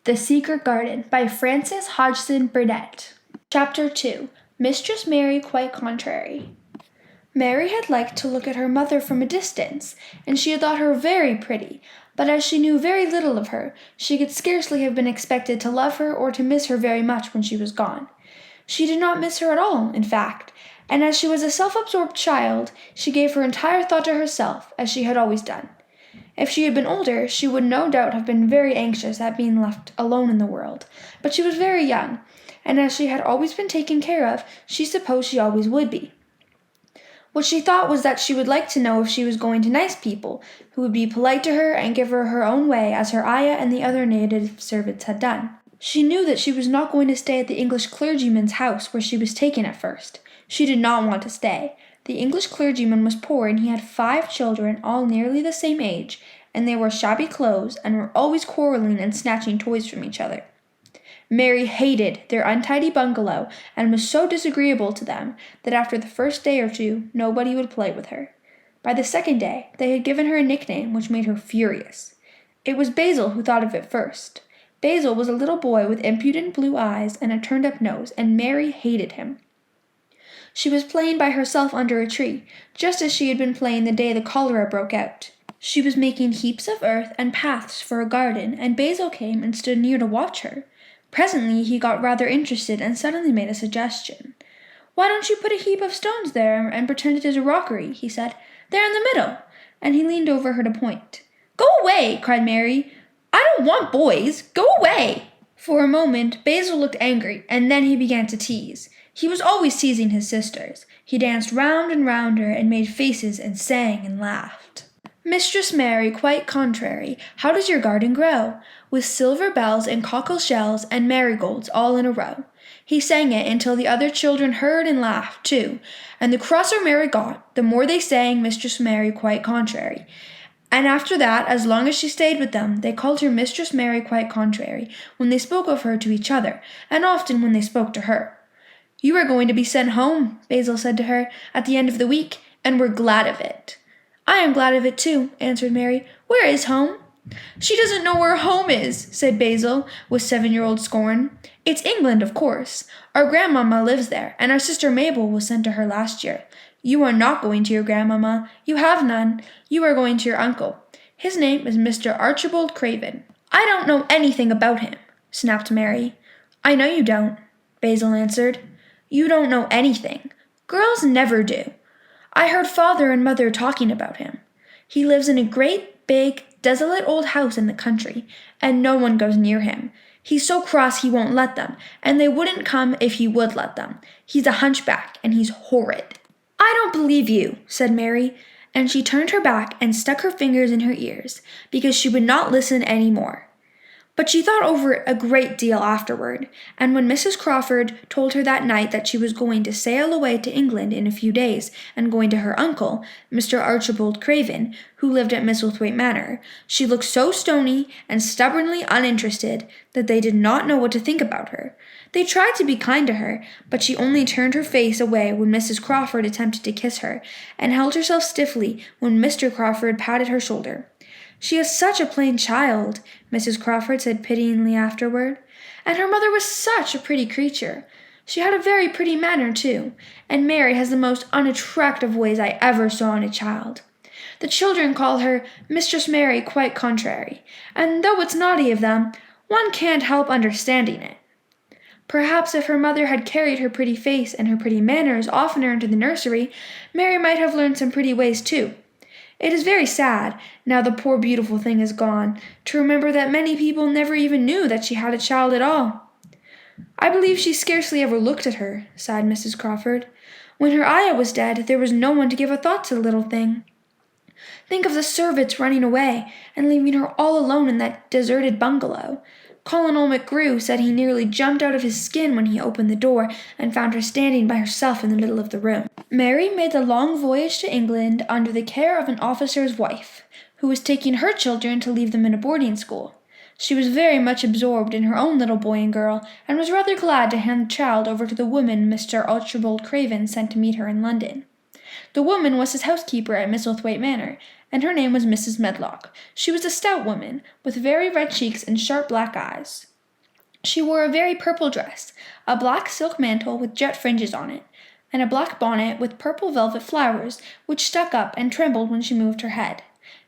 The Secret Garden by Frances Hodgson Burnett. Chapter 2. Mistress Mary Quite Contrary. Mary had liked to look at her mother from a distance, and she had thought her very pretty, but as she knew very little of her, she could scarcely have been expected to love her or to miss her very much when she was gone. She did not miss her at all, in fact, and as she was a self-absorbed child, she gave her entire thought to herself, as she had always done. If she had been older, she would no doubt have been very anxious at being left alone in the world, but she was very young, and as she had always been taken care of, she supposed she always would be. What she thought was that she would like to know if she was going to nice people, who would be polite to her and give her her own way as her ayah and the other native servants had done. She knew that she was not going to stay at the English clergyman's house where she was taken at first. She did not want to stay. The English clergyman was poor and he had 5 children, all nearly the same age, and they wore shabby clothes and were always quarreling and snatching toys from each other. Mary hated their untidy bungalow and was so disagreeable to them that after the first day or two nobody would play with her. By the second day they had given her a nickname which made her furious. It was Basil who thought of it first. Basil was a little boy with impudent blue eyes and a turned-up nose, and Mary hated him. She was playing by herself under a tree, just as she had been playing the day the cholera broke out. She was making heaps of earth and paths for a garden, and Basil came and stood near to watch her. Presently he got rather interested and suddenly made a suggestion. "Why don't you put a heap of stones there and pretend it is a rockery?" he said. "There in the middle." And he leaned over her to point. "Go away!" cried Mary. "I don't want boys. Go away!" For a moment Basil looked angry, and then he began to tease. He was always teasing his sisters. He danced round and round her and made faces and sang and laughed. "Mistress Mary Quite Contrary, how does your garden grow? With silver bells and cockle shells and marigolds all in a row." He sang it until the other children heard and laughed too, and the crosser Mary got, the more they sang Mistress Mary Quite Contrary. And after that, as long as she stayed with them, they called her Mistress Mary Quite Contrary when they spoke of her to each other, and often when they spoke to her. "You are going to be sent home," Basil said to her, "at the end of the week, and we're glad of it." "I am glad of it too," answered Mary. "Where is home?" "She doesn't know where home is," said Basil, with 7-year-old scorn. "It's England, of course. Our grandmamma lives there, and our sister Mabel was sent to her last year. You are not going to your grandmamma. You have none. You are going to your uncle. His name is Mr. Archibald Craven." "I don't know anything about him," snapped Mary. "I know you don't," Basil answered. "You don't know anything. Girls never do. I heard father and mother talking about him. He lives in a great, big, desolate old house in the country, and no one goes near him. He's so cross he won't let them, and they wouldn't come if he would let them. He's a hunchback, and he's horrid." "I don't believe you," said Mary, and she turned her back and stuck her fingers in her ears, because she would not listen any more. But she thought over it a great deal afterward, and when Mrs. Crawford told her that night that she was going to sail away to England in a few days and going to her uncle, Mr. Archibald Craven, who lived at Misselthwaite Manor, she looked so stony and stubbornly uninterested that they did not know what to think about her. They tried to be kind to her, but she only turned her face away when Mrs. Crawford attempted to kiss her, and held herself stiffly when Mr. Crawford patted her shoulder. "She is such a plain child," Mrs. Crawford said pityingly afterward, "and her mother was such a pretty creature. She had a very pretty manner, too, and Mary has the most unattractive ways I ever saw in a child. The children call her Mistress Mary Quite Contrary, and though it's naughty of them, one can't help understanding it." Perhaps if her mother had carried her pretty face and her pretty manners oftener into the nursery, Mary might have learned some pretty ways, too. It is very sad, now the poor beautiful thing is gone, to remember that many people never even knew that she had a child at all. "I believe she scarcely ever looked at her," sighed Mrs. Crawford. "When her ayah was dead, there was no one to give a thought to the little thing. Think of the servants running away and leaving her all alone in that deserted bungalow. Colonel McGrew said he nearly jumped out of his skin when he opened the door and found her standing by herself in the middle of the room." Mary made the long voyage to England under the care of an officer's wife, who was taking her children to leave them in a boarding school. She was very much absorbed in her own little boy and girl, and was rather glad to hand the child over to the woman Mr. Archibald Craven sent to meet her in London. The woman was his housekeeper at Misselthwaite Manor, and her name was Mrs. Medlock. She was a stout woman, with very red cheeks and sharp black eyes. She wore a very purple dress, a black silk mantle with jet fringes on it, and a black bonnet with purple velvet flowers, which stuck up and trembled when she moved her head.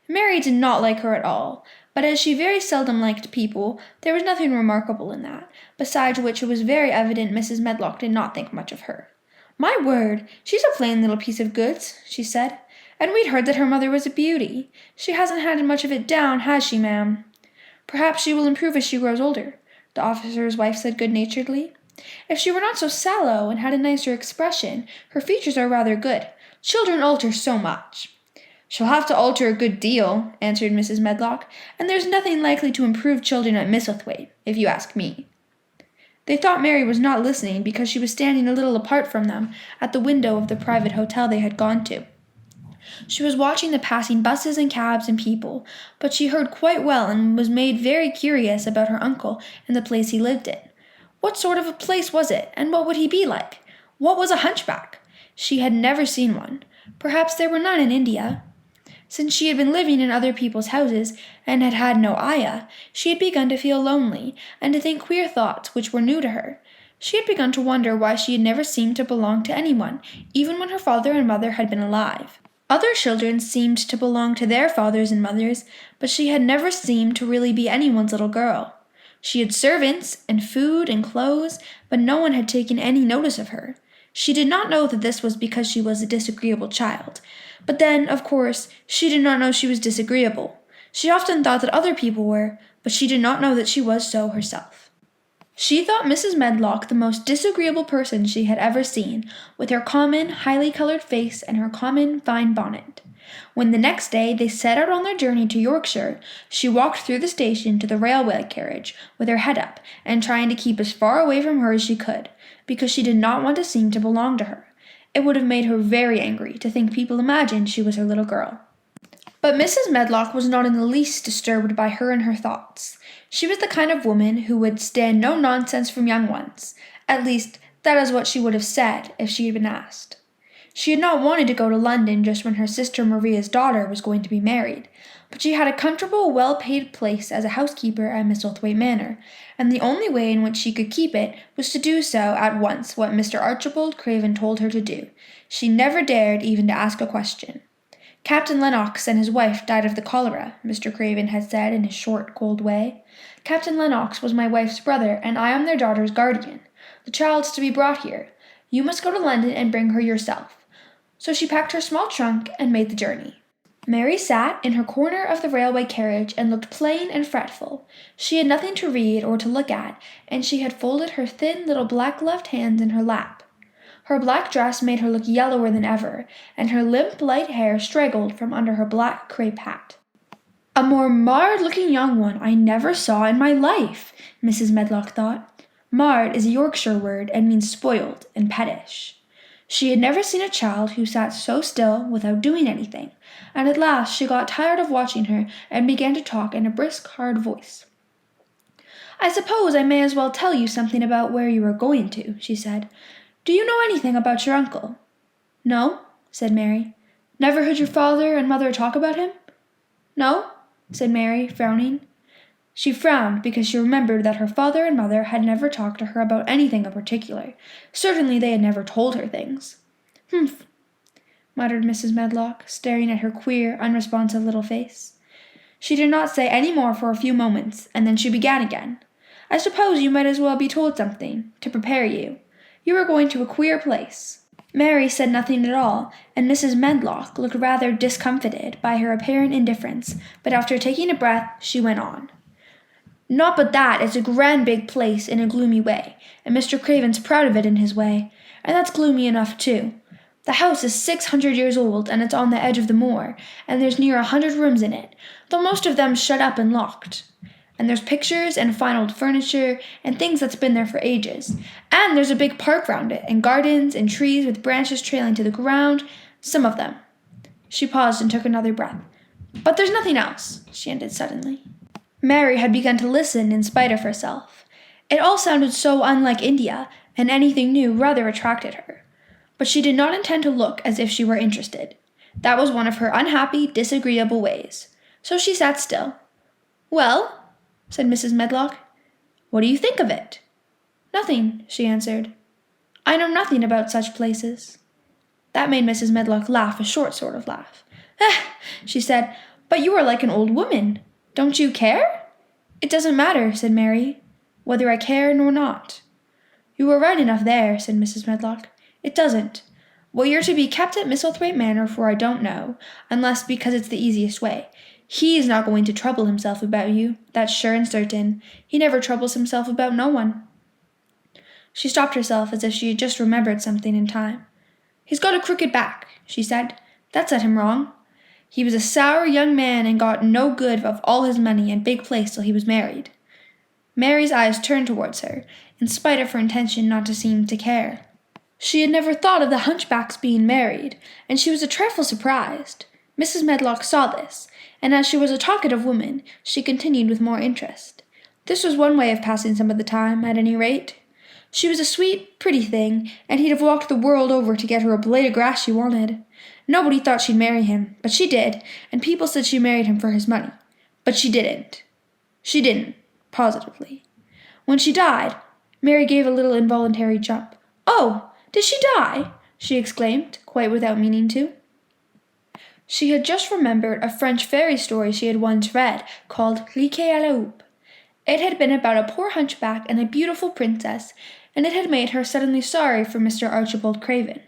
Mary did not like her at all, but as she very seldom liked people, there was nothing remarkable in that, besides which it was very evident Mrs. Medlock did not think much of her. "My word, she's a plain little piece of goods," she said, "and we'd heard that her mother was a beauty. She hasn't had much of it down, has she, ma'am?" "Perhaps she will improve as she grows older," the officer's wife said good-naturedly. "If she were not so sallow and had a nicer expression, her features are rather good. Children alter so much." "She'll have to alter a good deal," answered Mrs. Medlock, "and there's nothing likely to improve children at Misselthwaite, if you ask me." They thought Mary was not listening because she was standing a little apart from them at the window of the private hotel they had gone to. She was watching the passing buses and cabs and people, but she heard quite well and was made very curious about her uncle and the place he lived in. What sort of a place was it, and what would he be like? What was a hunchback? She had never seen one. Perhaps there were none in India. Since she had been living in other people's houses and had had no ayah, she had begun to feel lonely and to think queer thoughts which were new to her. She had begun to wonder why she had never seemed to belong to anyone, even when her father and mother had been alive. Other children seemed to belong to their fathers and mothers, but she had never seemed to really be anyone's little girl. She had servants and food and clothes, but no one had taken any notice of her. She did not know that this was because she was a disagreeable child. But then, of course, she did not know she was disagreeable. She often thought that other people were, but she did not know that she was so herself. She thought Mrs. Medlock the most disagreeable person she had ever seen, with her common, highly colored face and her common, fine bonnet. When the next day they set out on their journey to Yorkshire, she walked through the station to the railway carriage with her head up and trying to keep as far away from her as she could, because she did not want to seem to belong to her. It would have made her very angry to think people imagined she was her little girl. But Mrs. Medlock was not in the least disturbed by her and her thoughts. She was the kind of woman who would stand no nonsense from young ones. At least, that is what she would have said if she had been asked. She had not wanted to go to London just when her sister Maria's daughter was going to be married, but she had a comfortable, well-paid place as a housekeeper at Misselthwaite Manor, and the only way in which she could keep it was to do so at once what Mr. Archibald Craven told her to do. She never dared even to ask a question. "Captain Lennox and his wife died of the cholera," Mr. Craven had said in his short, cold way. "Captain Lennox was my wife's brother, and I am their daughter's guardian. The child's to be brought here. You must go to London and bring her yourself." So she packed her small trunk and made the journey. Mary sat in her corner of the railway carriage and looked plain and fretful. She had nothing to read or to look at, and she had folded her thin little black-gloved hands in her lap. Her black dress made her look yellower than ever, and her limp light hair straggled from under her black crape hat. "A more marred-looking young one I never saw in my life," Mrs. Medlock thought. Marred is a Yorkshire word and means spoiled and pettish. She had never seen a child who sat so still without doing anything, and at last she got tired of watching her and began to talk in a brisk, hard voice. "I suppose I may as well tell you something about where you are going to," she said. "Do you know anything about your uncle?" "No," said Mary. "Never heard your father and mother talk about him?" "No," said Mary, frowning. She frowned because she remembered that her father and mother had never talked to her about anything in particular. Certainly they had never told her things. "Humph," muttered Mrs. Medlock, staring at her queer, unresponsive little face. She did not say any more for a few moments, and then she began again. "I suppose you might as well be told something, to prepare you. You are going to a queer place." Mary said nothing at all, and Mrs. Medlock looked rather discomfited by her apparent indifference, but after taking a breath, she went on. "Not but that it's a grand big place in a gloomy way, and Mr. Craven's proud of it in his way, and that's gloomy enough too. The house is 600 years old, and it's on the edge of the moor, and there's near 100 rooms in it, though most of them shut up and locked. And there's pictures and fine old furniture and things that's been there for ages, and there's a big park round it, and gardens and trees with branches trailing to the ground, some of them." She paused and took another breath. "But there's nothing else," she ended suddenly. Mary had begun to listen in spite of herself. It all sounded so unlike India, and anything new rather attracted her. But she did not intend to look as if she were interested. That was one of her unhappy, disagreeable ways. So she sat still. "Well?" said Mrs. Medlock. What do you think of it?" "Nothing," she answered. "I know nothing about such places." That made Mrs. Medlock laugh a short sort of laugh. She said, "But you are like an old woman. Don't you care?" "It doesn't matter," said Mary, "whether I care nor not." "You are right enough there," said Mrs. Medlock. "It doesn't. Well, you're to be kept at Misselthwaite Manor for I don't know, unless because it's the easiest way. He's not going to trouble himself about you, that's sure and certain. He never troubles himself about no one." She stopped herself as if she had just remembered something in time. "He's got a crooked back," she said. "That set him wrong. He was a sour young man and got no good of all his money and big place till he was married." Mary's eyes turned towards her, in spite of her intention not to seem to care. She had never thought of the hunchback's being married, and she was a trifle surprised. Mrs. Medlock saw this, and as she was a talkative woman, she continued with more interest. This was one way of passing some of the time, at any rate. She was a sweet, pretty thing, and he'd have walked the world over to get her a blade of grass she wanted. Nobody thought she'd marry him, but she did, and people said she married him for his money. But she didn't. She didn't, positively. When she died, Mary gave a little involuntary jump. "Oh, did she die?" she exclaimed, quite without meaning to. She had just remembered a French fairy story she had once read, called Riquet à la Houppe. It had been about a poor hunchback and a beautiful princess, and it had made her suddenly sorry for Mr. Archibald Craven.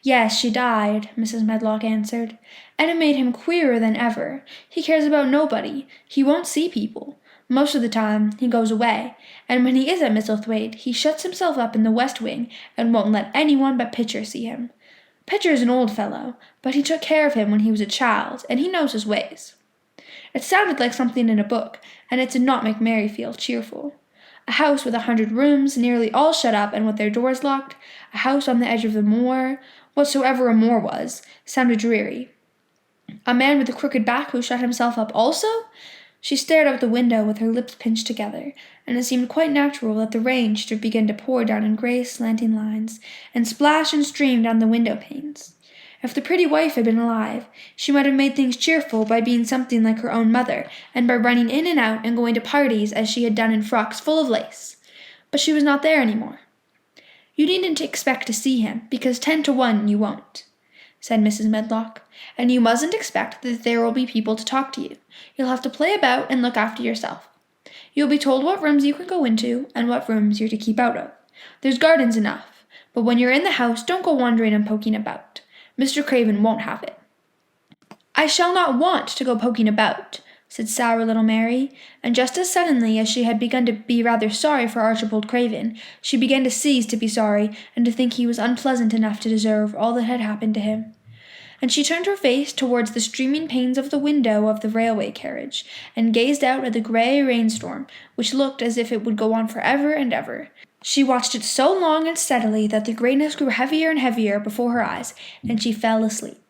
"Yes, she died," Mrs. Medlock answered, "and it made him queerer than ever. He cares about nobody. He won't see people. Most of the time he goes away, and when he is at Misselthwaite, he shuts himself up in the west wing and won't let anyone but Pitcher see him. Pitcher is an old fellow, but he took care of him when he was a child, and he knows his ways." It sounded like something in a book, and it did not make Mary feel cheerful. A house with 100 rooms, nearly all shut up and with their doors locked, a house on the edge of the moor, whatsoever a moor was, sounded dreary. A man with a crooked back who shut himself up also? She stared out the window with her lips pinched together, and it seemed quite natural that the rain should begin to pour down in grey slanting lines, and splash and stream down the window panes. If the pretty wife had been alive, she might have made things cheerful by being something like her own mother, and by running in and out and going to parties as she had done in frocks full of lace. But she was not there any more. "You needn't expect to see him, because 10 to 1 you won't," said Mrs. Medlock, "and you mustn't expect that there will be people to talk to you. You'll have to play about and look after yourself. You'll be told what rooms you can go into and what rooms you're to keep out of. There's gardens enough, but when you're in the house, don't go wandering and poking about. Mr. Craven won't have it." "I shall not want to go poking about," said sour little Mary, and just as suddenly as she had begun to be rather sorry for Archibald Craven, she began to cease to be sorry and to think he was unpleasant enough to deserve all that had happened to him. And she turned her face towards the streaming panes of the window of the railway carriage, and gazed out at the grey rainstorm, which looked as if it would go on for ever and ever. She watched it so long and steadily that the greyness grew heavier and heavier before her eyes, and she fell asleep.